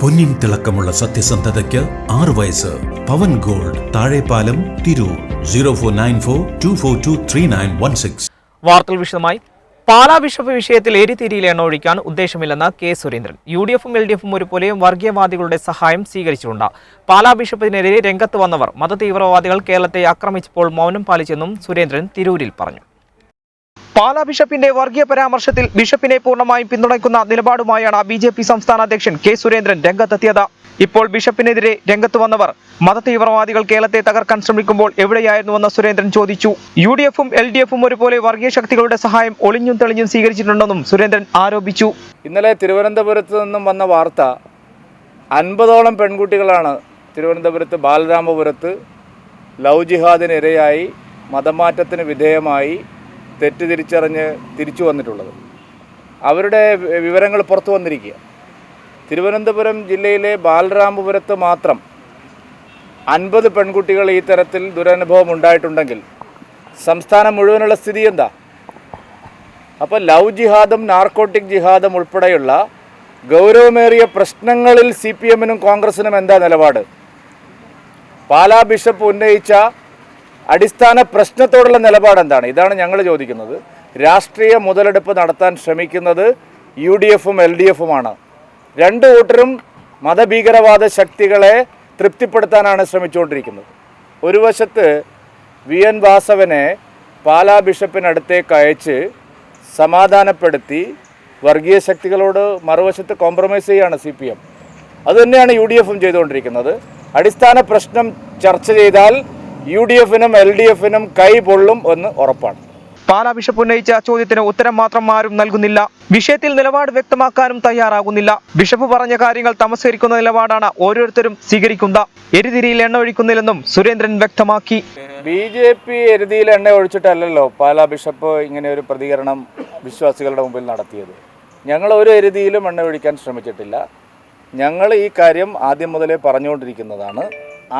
പൊന്നിൻ തിളക്കമുള്ള സത്യസന്ധതയ്ക്ക് 6 വയസ്സ്. പവൻ ഗോൾഡ്, താഴെപ്പാലം, തിരൂർ. 049424239116. വാർത്തകൾ വിശദമായി. പാലാ ബിഷപ്പ് വിഷയത്തിൽ എരിതിരിയിൽ എണ്ണ ഒഴിക്കാൻ ഉദ്ദേശമില്ലെന്ന് കെ സുരേന്ദ്രൻ. UDFും LDFും ഒരുപോലെയും വർഗീയവാദികളുടെ സഹായം സ്വീകരിച്ചിട്ടുണ്ട്. പാലാ ബിഷപ്പിനെതിരെ രംഗത്ത് വന്നവർ മതതീവ്രവാദികൾ കേരളത്തെ ആക്രമിച്ചപ്പോൾ മൗനം പാലിച്ചെന്നും സുരേന്ദ്രൻ തിരൂരിൽ പറഞ്ഞു. പാലാ ബിഷപ്പിന്റെ വർഗീയ പരാമർശത്തിൽ ബിഷപ്പിനെ പൂർണ്ണമായും പിന്തുണയ്ക്കുന്ന നിലപാടുമായാണ് BJP സംസ്ഥാന അധ്യക്ഷൻ കെ സുരേന്ദ്രൻ രംഗത്തെത്തിയത്. ഇപ്പോൾ ബിഷപ്പിനെതിരെ രംഗത്ത് വന്നവർ മതതീവ്രവാദികൾ കേരളത്തെ തകർക്കാൻ ശ്രമിക്കുമ്പോൾ എവിടെയായിരുന്നുവെന്ന് സുരേന്ദ്രൻ ചോദിച്ചു. UDFും LDFും ഒരുപോലെ വർഗീയ ശക്തികളുടെ സഹായം ഒളിഞ്ഞും തെളിഞ്ഞും സ്വീകരിച്ചിട്ടുണ്ടെന്നും സുരേന്ദ്രൻ ആരോപിച്ചു. ഇന്നലെ തിരുവനന്തപുരത്ത് നിന്നും വന്ന വാർത്ത 50ഓളം പെൺകുട്ടികളാണ് തിരുവനന്തപുരത്ത് ബാലരാമപുരത്ത് ലവ് ജിഹാദിനിരയായി മതമാറ്റത്തിന് വിധേയമായി തെറ്റിദ്ധരിച്ചറിഞ്ഞ് തിരിച്ചു വന്നിട്ടുള്ളത്. അവരുടെ വിവരങ്ങൾ പുറത്തു വന്നിരിക്കുക. തിരുവനന്തപുരം ജില്ലയിലെ ബാലരാമപുരത്ത് മാത്രം 50 പെൺകുട്ടികൾ ഈ തരത്തിൽ ദുരനുഭവം ഉണ്ടായിട്ടുണ്ടെങ്കിൽ സംസ്ഥാനം മുഴുവനുള്ള സ്ഥിതി എന്താ? അപ്പോൾ ലവ് ജിഹാദും നാർക്കോട്ടിക് ജിഹാദും ഉൾപ്പെടെയുള്ള ഗൗരവമേറിയ പ്രശ്നങ്ങളിൽ CPMനും കോൺഗ്രസിനും എന്താ നിലപാട്? പാലാ ബിഷപ്പ് ഉന്നയിച്ച അടിസ്ഥാന പ്രശ്നത്തോടുള്ള നിലപാട് എന്താണ്? ഇതാണ് ഞങ്ങൾ ചോദിക്കുന്നത്. രാഷ്ട്രീയ മുതലെടുപ്പ് നടത്താൻ ശ്രമിക്കുന്നത് UDFും LDFുമാണ്. രണ്ടു കൂട്ടരും മതഭീകരവാദ ശക്തികളെ തൃപ്തിപ്പെടുത്താനാണ് ശ്രമിച്ചുകൊണ്ടിരിക്കുന്നത്. ഒരു വശത്ത് VN വാസവനെ പാലാ ബിഷപ്പിനടുത്തേക്ക് അയച്ച് സമാധാനപ്പെടുത്തി വർഗീയ ശക്തികളോട് മറുവശത്ത് കോംപ്രമൈസ് ചെയ്യുകയാണ് CPM. അതുതന്നെയാണ് UDFും ചെയ്തുകൊണ്ടിരിക്കുന്നത്. അടിസ്ഥാന പ്രശ്നം ചർച്ച ചെയ്താൽ UDFനും LDFനും കൈ പൊള്ളും എന്ന് ഉറപ്പാണ്. പാലാ ബിഷപ്പ് ഉന്നയിച്ച ചോദ്യത്തിന് ഉത്തരം മാത്രം ആരും നൽകുന്നില്ല. വിഷയത്തിൽ നിലപാട് വ്യക്തമാക്കാനും തയ്യാറാകുന്നില്ല. ബിഷപ്പ് പറഞ്ഞ കാര്യങ്ങൾ തമസ്കരിക്കുന്ന നിലപാടാണ് ഓരോരുത്തരും സ്വീകരിക്കുന്നത്. എരിതിരിയിൽ എണ്ണ ഒഴിക്കുന്നില്ലെന്നും സുരേന്ദ്രൻ വ്യക്തമാക്കി. BJP എരുതിയിൽ എണ്ണ ഒഴിച്ചിട്ടല്ലല്ലോ പാലാ ബിഷപ്പ് ഇങ്ങനെ ഒരു പ്രതികരണം വിശ്വാസികളുടെ മുമ്പിൽ നടത്തിയത്. ഞങ്ങൾ ഒരു എരുതിയിലും എണ്ണ ഒഴിക്കാൻ ശ്രമിച്ചിട്ടില്ല. ഞങ്ങൾ ഈ കാര്യം ആദ്യം മുതലേ പറഞ്ഞുകൊണ്ടിരിക്കുന്നതാണ്.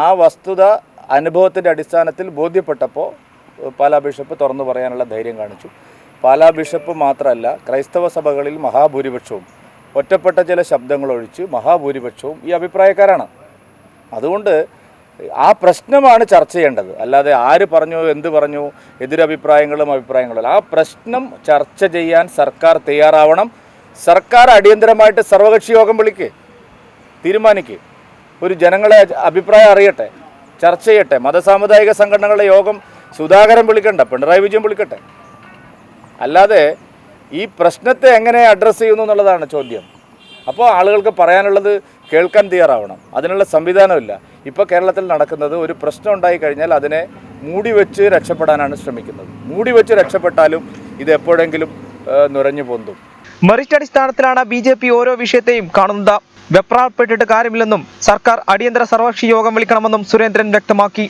ആ വസ്തുത അനുഭവത്തിൻ്റെ അടിസ്ഥാനത്തിൽ ബോധ്യപ്പെട്ടപ്പോൾ പാലാ ബിഷപ്പ് തുറന്നു പറയാനുള്ള ധൈര്യം കാണിച്ചു. പാലാ ബിഷപ്പ് മാത്രമല്ല, ക്രൈസ്തവ സഭകളിൽ മഹാഭൂരിപക്ഷവും ഒറ്റപ്പെട്ട ചില ശബ്ദങ്ങളൊഴിച്ച് മഹാഭൂരിപക്ഷവും ഈ അഭിപ്രായക്കാരാണ്. അതുകൊണ്ട് ആ പ്രശ്നമാണ് ചർച്ച ചെയ്യേണ്ടത്. അല്ലാതെ ആര് പറഞ്ഞു എന്ത് പറഞ്ഞു അഭിപ്രായങ്ങളും ആ പ്രശ്നം ചർച്ച ചെയ്യാൻ സർക്കാർ തയ്യാറാവണം. സർക്കാർ അടിയന്തരമായിട്ട് സർവകക്ഷി യോഗം വിളിക്കുക, തീരുമാനിക്കുക. ഒരു ജനങ്ങളെ അഭിപ്രായം അറിയട്ടെ, ചർച്ച ചെയ്യട്ടെ. മതസാമുദായിക സംഘടനകളുടെ യോഗം സുധാകരൻ വിളിക്കണ്ട, പിണറായി വിജയൻ വിളിക്കട്ടെ. അല്ലാതെ ഈ പ്രശ്നത്തെ എങ്ങനെ അഡ്രസ്സ് ചെയ്യുന്നു എന്നുള്ളതാണ് ചോദ്യം. അപ്പോൾ ആളുകൾക്ക് പറയാനുള്ളത് കേൾക്കാൻ തയ്യാറാവണം. അതിനുള്ള സംവിധാനമില്ല. ഇപ്പോൾ കേരളത്തിൽ നടക്കുന്നത്, ഒരു പ്രശ്നം ഉണ്ടായിക്കഴിഞ്ഞാൽ അതിനെ മൂടിവെച്ച് രക്ഷപ്പെടാനാണ് ശ്രമിക്കുന്നത്. മൂടിവെച്ച് രക്ഷപ്പെട്ടാലും ഇത് എപ്പോഴെങ്കിലും നുരഞ്ഞു പൊന്തും. മെറിറ്റ് അടിസ്ഥാനത്തിലാണ് BJP ഓരോ വിഷയത്തെയും കാണുന്നത്. വെപ്രാൾപ്പെട്ടിട്ട് കാര്യമില്ലെന്നും സർക്കാർ അടിയന്തര സർവകക്ഷി യോഗം വിളിക്കണമെന്നും സുരേന്ദ്രൻ വ്യക്തമാക്കി.